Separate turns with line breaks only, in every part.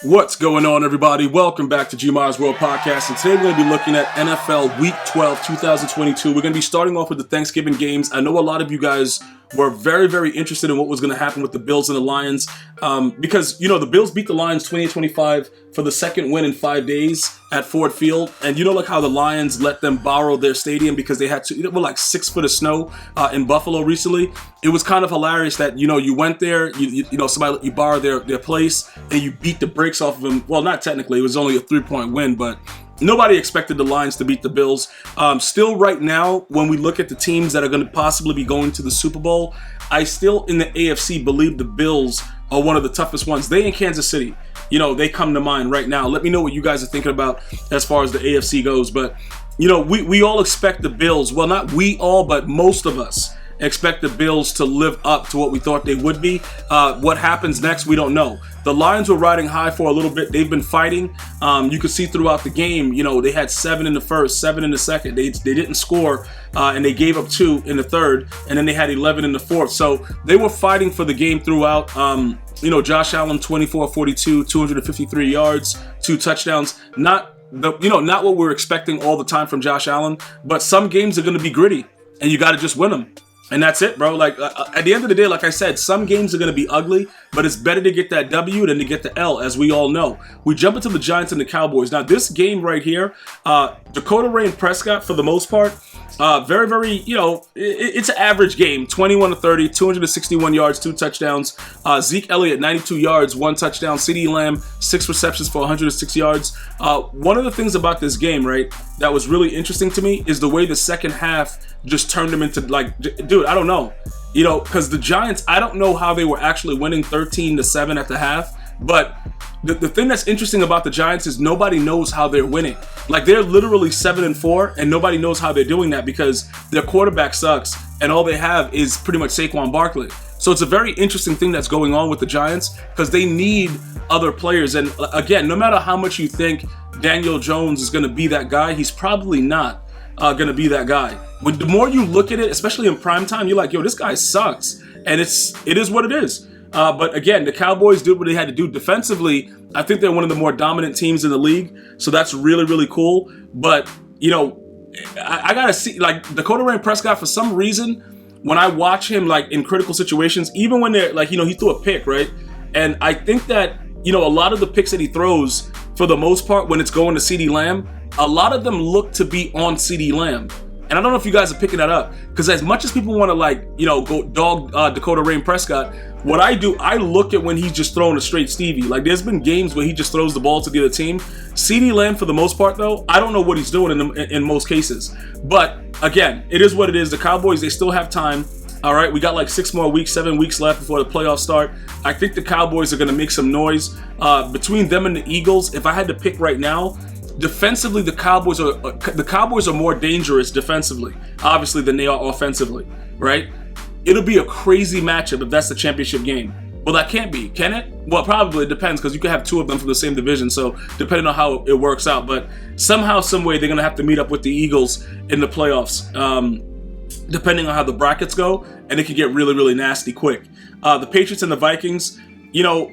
What's going on, everybody? Welcome back to Gmar's World Podcast, and today we're going to be looking at NFL Week 12, 2022. We're going to be starting off with the Thanksgiving games. I know a lot of you guys were very interested in what was going to happen with the Bills and the Lions, because, you know, the Bills beat the Lions 28-25 for the second win in 5 days at Ford Field, and you know, like how the Lions let them borrow their stadium because they had to, it was like 6 foot of snow in Buffalo recently. It was kind of hilarious that, you know, you went there, you know, somebody let you borrow their place, and you beat the brakes off of them. Well, not technically, it was only a 3-point win, but nobody expected the Lions to beat the Bills. Still right now, when we look at the teams that are going to possibly be going to the Super Bowl, I still, in the AFC, believe the Bills are one of the toughest ones. They in Kansas City, you know, they come to mind right now. Let me know what you guys are thinking about as far as the AFC goes. But, you know, we all expect the Bills. Well, not we all, but most of us expect the Bills to live up to what we thought they would be. What happens next, we don't know. The Lions were riding high for a little bit. They've been fighting. You could see throughout the game, you know, they had 7 in the first, 7 in the second. They didn't score, and they gave up 2 in the third, and then they had 11 in the fourth. So they were fighting for the game throughout. You know, Josh Allen, 24-42, 253 yards, 2 touchdowns. Not what we're expecting all the time from Josh Allen, but some games are going to be gritty, and you got to just win them. And that's it, bro. Like, at the end of the day, like I said, some games are going to be ugly, but it's better to get that W than to get the L, as we all know. We jump into the Giants and the Cowboys. Now, this game right here, Dakota Ray and Prescott, for the most part, very, you know, it's an average game. 21-30, 261 yards, 2 touchdowns. Zeke Elliott, 92 yards, 1 touchdown. CeeDee Lamb, 6 receptions for 106 yards. One of the things about this game, right, that was really interesting to me is the way the second half just turned them into, like, dude, I don't know. You know, because the Giants, I don't know how they were actually winning 13-7 at the half, but the thing that's interesting about the Giants is nobody knows how they're winning. Like, they're literally 7-4, and nobody knows how they're doing that because their quarterback sucks, and all they have is pretty much Saquon Barkley. So it's a very interesting thing that's going on with the Giants because they need other players. And again, no matter how much you think Daniel Jones is going to be that guy, he's probably not going to be that guy. The more you look at it, especially in prime time, you're like, yo, this guy sucks. And it is what it is. But again, the Cowboys did what they had to do defensively. I think they're one of the more dominant teams in the league. So that's really cool. But, you know, I got to see, like, Dakota Ray Prescott, for some reason, when I watch him, like, in critical situations, even when they're, like, you know, he threw a pick, right? And I think that, you know, a lot of the picks that he throws, for the most part, when it's going to CeeDee Lamb, a lot of them look to be on CeeDee Lamb. And I don't know if you guys are picking that up, because as much as people want to, like, you know, go dog Dakota Ray Prescott, what I do, I look at when he's just throwing a straight Stevie. Like, there's been games where he just throws the ball to the other team. CeeDee Lamb, for the most part, though, I don't know what he's doing in most cases. But again, it is what it is. The Cowboys, they still have time. All right, we got like 6 more weeks, 7 weeks left before the playoffs start. I think the Cowboys are going to make some noise. Between them and the Eagles, if I had to pick right now, defensively, the Cowboys are more dangerous defensively, obviously, than they are offensively, right? It'll be a crazy matchup if that's the championship game. Well, that can't be, can it? Well, probably it depends, because you could have 2 of them from the same division, so depending on how it works out. But somehow, some way, they're going to have to meet up with the Eagles in the playoffs, depending on how the brackets go, and it could get really nasty quick. The Patriots and the Vikings, you know,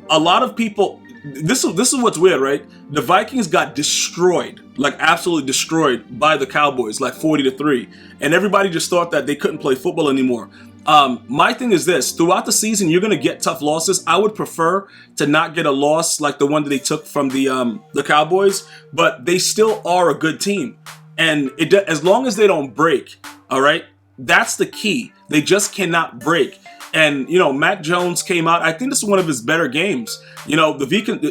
a lot of people... This is what's weird, right? The Vikings got destroyed, like absolutely destroyed by the Cowboys, like 40-3. And everybody just thought that they couldn't play football anymore. My thing is this. Throughout the season, you're going to get tough losses. I would prefer to not get a loss like the one that they took from the Cowboys, but they still are a good team. And as long as they don't break, all right, that's the key. They just cannot break. And, you know, Mac Jones came out. I think this is one of his better games. You know, the Vikings,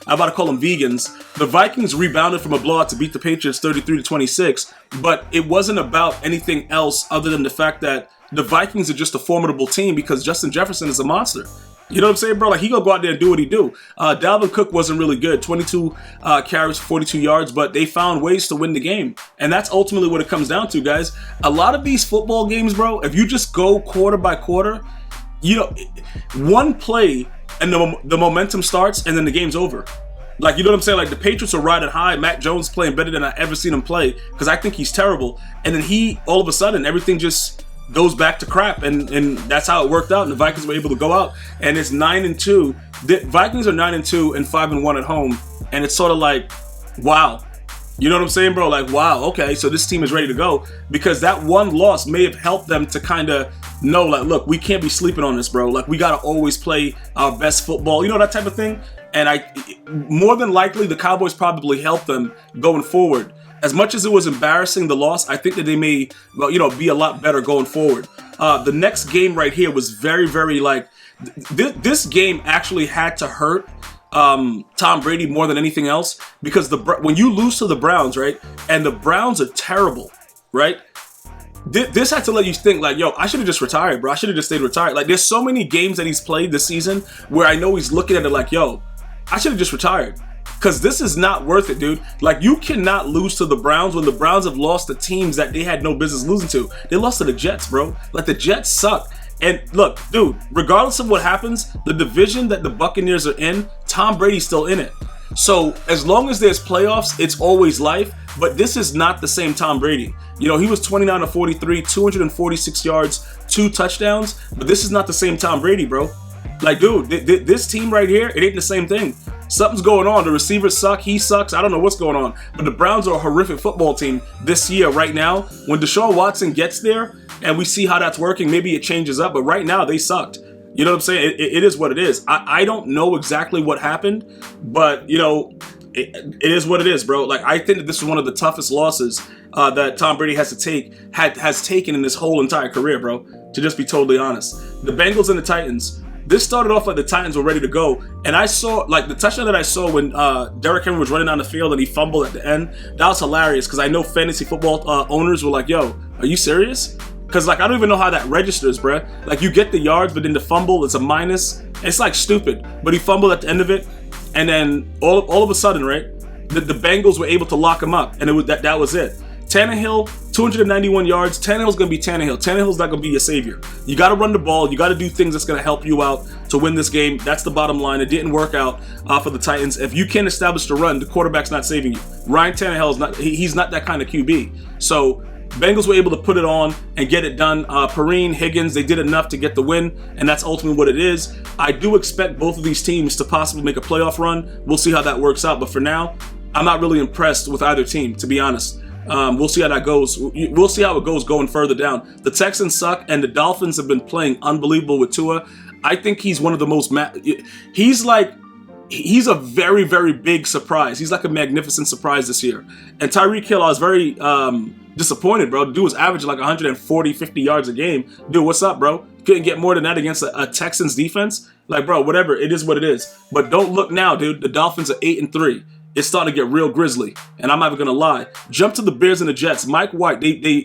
I'm about to call them vegans. The Vikings rebounded from a blowout to beat the Patriots 33-26. But it wasn't about anything else other than the fact that the Vikings are just a formidable team because Justin Jefferson is a monster. You know what I'm saying, bro? Like, he gonna go out there and do what he do. Dalvin Cook wasn't really good. 22 carries, 42 yards, but they found ways to win the game. And that's ultimately what it comes down to, guys. A lot of these football games, bro, if you just go quarter by quarter, you know, one play and the momentum starts and then the game's over. Like, you know what I'm saying? Like, the Patriots are riding high. Mac Jones playing better than I ever seen him play because I think he's terrible. And then all of a sudden, everything just goes back to crap, and that's how it worked out. And the Vikings were able to go out, and it's 9-2. The Vikings are 9-2 and 5-1 at home, and it's sort of like, wow. You know what I'm saying, bro? Like, wow, okay, so this team is ready to go, because that one loss may have helped them to kind of know, like, look, we can't be sleeping on this, bro. Like, we got to always play our best football, you know, that type of thing. And more than likely, the Cowboys probably helped them going forward. As much as it was embarrassing, the loss, I think that they may, well, you know, be a lot better going forward. The next game right here was very, very, like, this game actually had to hurt Tom Brady more than anything else, because when you lose to the Browns, right, and the Browns are terrible, right, this had to let you think, like, yo, I should have just retired, bro. I should have just stayed retired. Like, there's so many games that he's played this season where I know he's looking at it like, yo, I should have just retired, because this is not worth it, dude. Like, you cannot lose to the Browns when the Browns have lost to teams that they had no business losing to. They lost to the Jets, bro. Like, the Jets suck. And look, dude, regardless of what happens, the division that the Buccaneers are in, Tom Brady's still in it. So as long as there's playoffs, it's always life. But this is not the same Tom Brady. You know, he was 29-43, 246 yards, 2 touchdowns. But this is not the same Tom Brady, bro. Like, dude, this team right here, it ain't the same thing. Something's going on. The receivers suck. He sucks. I don't know what's going on. But the Browns are a horrific football team this year, right now. When Deshaun Watson gets there and we see how that's working, maybe it changes up. But right now, they sucked. You know what I'm saying? It is what it is. I don't know exactly what happened, but, you know, it is what it is, bro. Like, I think that this is one of the toughest losses that Tom Brady has taken in his whole entire career, bro, to just be totally honest. The Bengals and the Titans. This started off like the Titans were ready to go, and I saw, like, the touchdown that I saw when Derrick Henry was running down the field and he fumbled at the end. That was hilarious, because I know fantasy football owners were like, yo, are you serious? Because, like, I don't even know how that registers, bruh. Like, you get the yards, but then the fumble, it's a minus. It's, like, stupid. But he fumbled at the end of it, and then all of a sudden, right, the Bengals were able to lock him up, and that was it. Tannehill, 291 yards. Tannehill's going to be Tannehill. Tannehill's not going to be your savior. You got to run the ball. You got to do things that's going to help you out to win this game. That's the bottom line. It didn't work out for the Titans. If you can't establish the run, the quarterback's not saving you. Ryan Tannehill he's not that kind of QB. So Bengals were able to put it on and get it done. Perrine, Higgins, they did enough to get the win, and that's ultimately what it is. I do expect both of these teams to possibly make a playoff run. We'll see how that works out. But for now, I'm not really impressed with either team, to be honest. We'll see how that goes. We'll see how it goes going further down. The Texans suck, and the Dolphins have been playing unbelievable with Tua. I think he's one of the most... He's a very, very big surprise. He's like a magnificent surprise this year. And Tyreek Hill, I was very disappointed, bro. The dude was averaging like 140, 50 yards a game. Dude, what's up, bro? Couldn't get more than that against a Texans defense? Like, bro, whatever. It is what it is. But don't look now, dude. The Dolphins are 8-3. It's starting to get real grisly, and I'm not even gonna lie. Jump to the Bears and the Jets. Mike White, they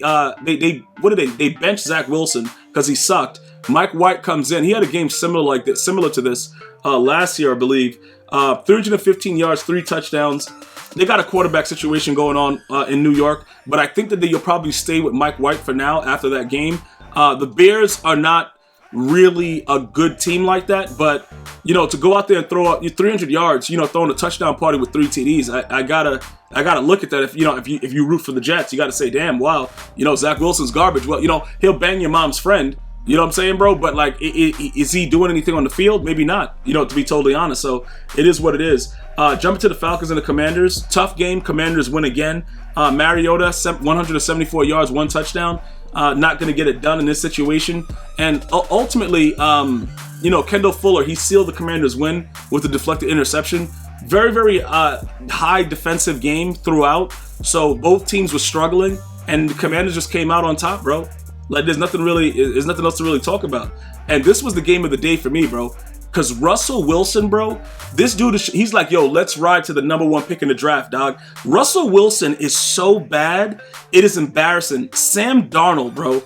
benched Zach Wilson because he sucked. Mike White comes in. He had a game similar to this last year, I believe. 315 yards, 3 touchdowns. They got a quarterback situation going on in New York, but I think that you'll probably stay with Mike White for now after that game. The Bears are not really a good team like that, but you know, to go out there and throw up 300 yards, you know, throwing a touchdown party with 3 TDs, I gotta look at that. If you root for the Jets, you gotta say, damn, wow, you know, Zach Wilson's garbage. Well, you know, he'll bang your mom's friend. You know what I'm saying, bro? But like, is he doing anything on the field? Maybe not. You know, to be totally honest. So it is what it is. Jumping to the Falcons and the Commanders. Tough game. Commanders win again. Mariota, 174 yards, 1 touchdown. Not going to get it done in this situation. And ultimately, you know, Kendall Fuller, he sealed the Commanders' win with a deflected interception. Very, very high defensive game throughout. So both teams were struggling, and the Commanders just came out on top, bro. Like, there's nothing else to really talk about. And this was the game of the day for me, bro. Because Russell Wilson, bro, this dude, he's like, yo, let's ride to the #1 pick in the draft, dog. Russell Wilson is so bad, it is embarrassing. Sam Darnold, bro,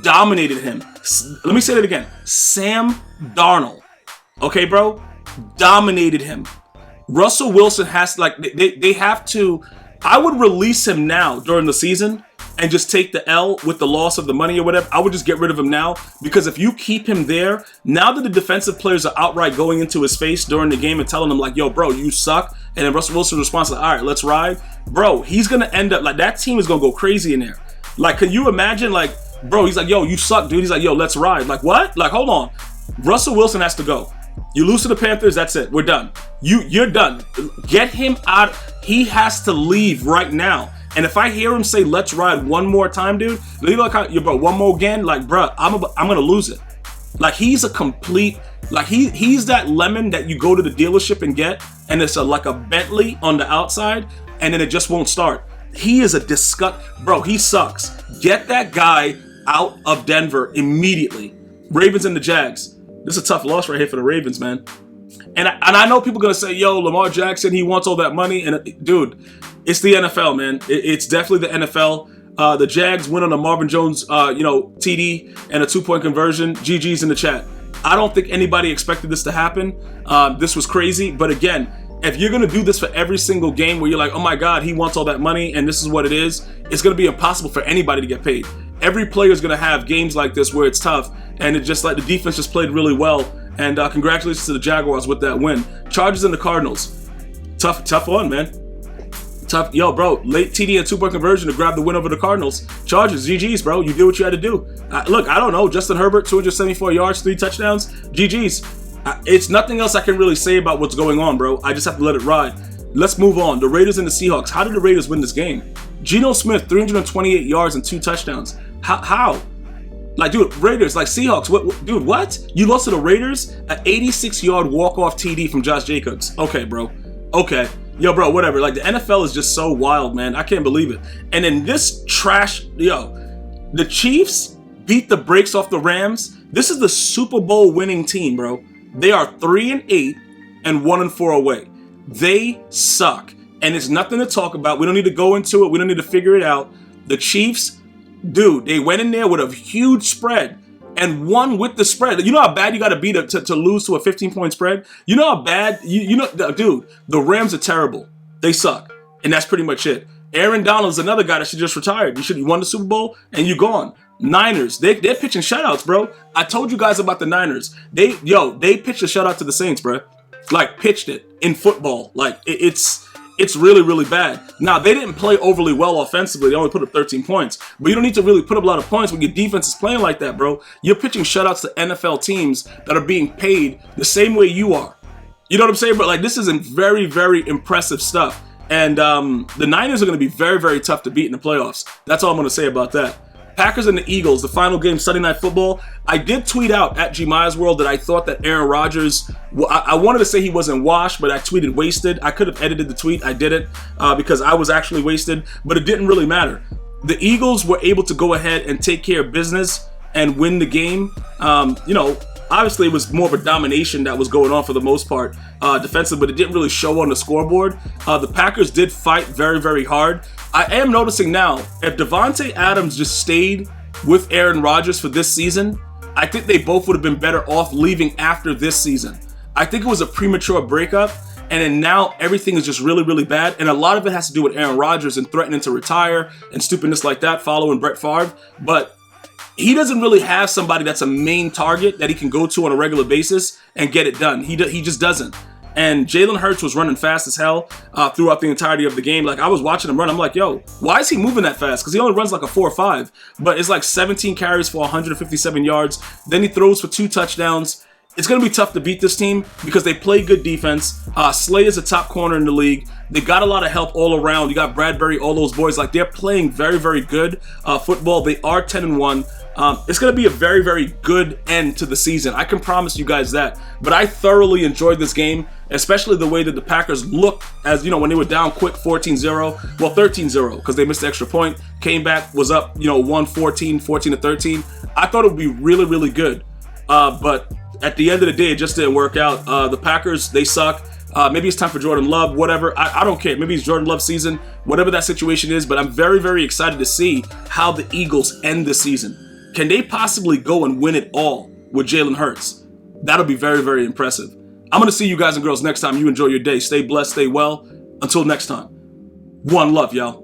dominated him. Let me say that again. Sam Darnold, okay, bro, dominated him. Russell Wilson has, like, they have to, I would release him now during the season and just take the L with the loss of the money or whatever. I would just get rid of him now, because if you keep him there, now that the defensive players are outright going into his face during the game and telling him like, yo, bro, you suck, and then Russell Wilson's response is like, all right, let's ride, bro, he's going to end up, like, that team is going to go crazy in there. Like, can you imagine, like, bro, he's like, yo, you suck, dude. He's like, yo, let's ride. Like, what? Like, hold on. Russell Wilson has to go. You lose to the Panthers, that's it. We're done. You're done. Get him out. He has to leave right now. And if I hear him say, let's ride one more time, dude, leave like how, bro, one more again, like, bro, I'm going to lose it. Like, he's a complete, like, he's that lemon that you go to the dealership and get, and it's like a Bentley on the outside, and then it just won't start. He is a disgust, bro, he sucks. Get that guy out of Denver immediately. Ravens and the Jags. This is a tough loss right here for the Ravens, man. And I know people are going to say, yo, Lamar Jackson, he wants all that money. And dude, it's the NFL, man. It's definitely the NFL. The Jags win on a Marvin Jones, TD and a 2-point conversion. GG's in the chat. I don't think anybody expected this to happen. This was crazy. But again, if you're going to do this for every single game where you're like, oh my God, he wants all that money and this is what it is, it's going to be impossible for anybody to get paid. Every player is going to have games like this where it's tough. And it's just like the defense just played really well. And congratulations to the Jaguars with that win. Chargers and the Cardinals. Tough one, man. Tough. Yo, bro, late TD and 2-point conversion to grab the win over the Cardinals. Chargers, GG's, bro. You did what you had to do. Look, I don't know. Justin Herbert, 274 yards, 3 touchdowns. GG's. It's nothing else I can really say about what's going on, bro. I just have to let it ride. Let's move on. The Raiders and the Seahawks. How did the Raiders win this game? Geno Smith, 328 yards and 2 touchdowns. How? Like, dude, Raiders, like Seahawks, dude, what? You lost to the Raiders? An 86-yard walk-off TD from Josh Jacobs. Okay, bro. Okay. Yo, bro, whatever. Like, the NFL is just so wild, man. I can't believe it. And in this trash, the Chiefs beat the brakes off the Rams. This is the Super Bowl winning team, bro. They are 3-8 and 1-4 away. They suck. And it's nothing to talk about. We don't need to go into it. We don't need to figure it out. The Chiefs, dude, they went in there with a huge spread and won with the spread. You know how bad you got to be to lose to a 15-point spread? You know how bad, dude, the Rams are terrible. They suck. And that's pretty much it. Aaron Donald's another guy that should just retired. You won the Super Bowl and you gone. Niners, they're pitching shutouts, bro. I told you guys about the Niners. They pitched a shutout to the Saints, bro. Like, pitched it in football. Like, it's really, really bad. Now, they didn't play overly well offensively. They only put up 13 points. But you don't need to really put up a lot of points when your defense is playing like that, bro. You're pitching shutouts to NFL teams that are being paid the same way you are. You know what I'm saying? But, like, this is very, very impressive stuff. And the Niners are going to be very, very tough to beat in the playoffs. That's all I'm going to say about that. Packers and the Eagles, the final game, Sunday Night Football. I did tweet out at G Myers World that I thought that Aaron Rodgers, I wanted to say he wasn't washed, but I tweeted wasted. I could have edited the tweet. I didn't because I was actually wasted, but it didn't really matter. The Eagles were able to go ahead and take care of business and win the game. Obviously it was more of a domination that was going on for the most part defensive, but it didn't really show on the scoreboard. The Packers did fight very, very hard. I am noticing now, if Devontae Adams just stayed with Aaron Rodgers for this season, I think they both would have been better off leaving after this season. I think it was a premature breakup, and then now everything is just really, really bad, and a lot of it has to do with Aaron Rodgers and threatening to retire and stupidness like that, following Brett Favre, but he doesn't really have somebody that's a main target that he can go to on a regular basis and get it done. He just doesn't. And Jalen Hurts was running fast as hell throughout the entirety of the game. Like, I was watching him run. I'm like, yo, why is he moving that fast? Because he only runs like a 4.5. But it's like 17 carries for 157 yards. Then he throws for 2 touchdowns. It's going to be tough to beat this team because they play good defense. Slay is a top corner in the league. They got a lot of help all around. You got Bradbury, all those boys. Like, they're playing very, very good football. They are 10-1. It's going to be a very, very good end to the season. I can promise you guys that. But I thoroughly enjoyed this game, especially the way that the Packers looked as, when they were down quick 14-0. Well, 13-0 because they missed the extra point. Came back, was up, 1-14, 14-13. I thought it would be really, really good. But at the end of the day, it just didn't work out. The Packers, they suck. Maybe it's time for Jordan Love, whatever. I don't care. Maybe it's Jordan Love season, whatever that situation is. But I'm very, very excited to see how the Eagles end the season. Can they possibly go and win it all with Jalen Hurts? That'll be very, very impressive. I'm going to see you guys and girls next time. You enjoy your day. Stay blessed, stay well. Until next time. One love, y'all.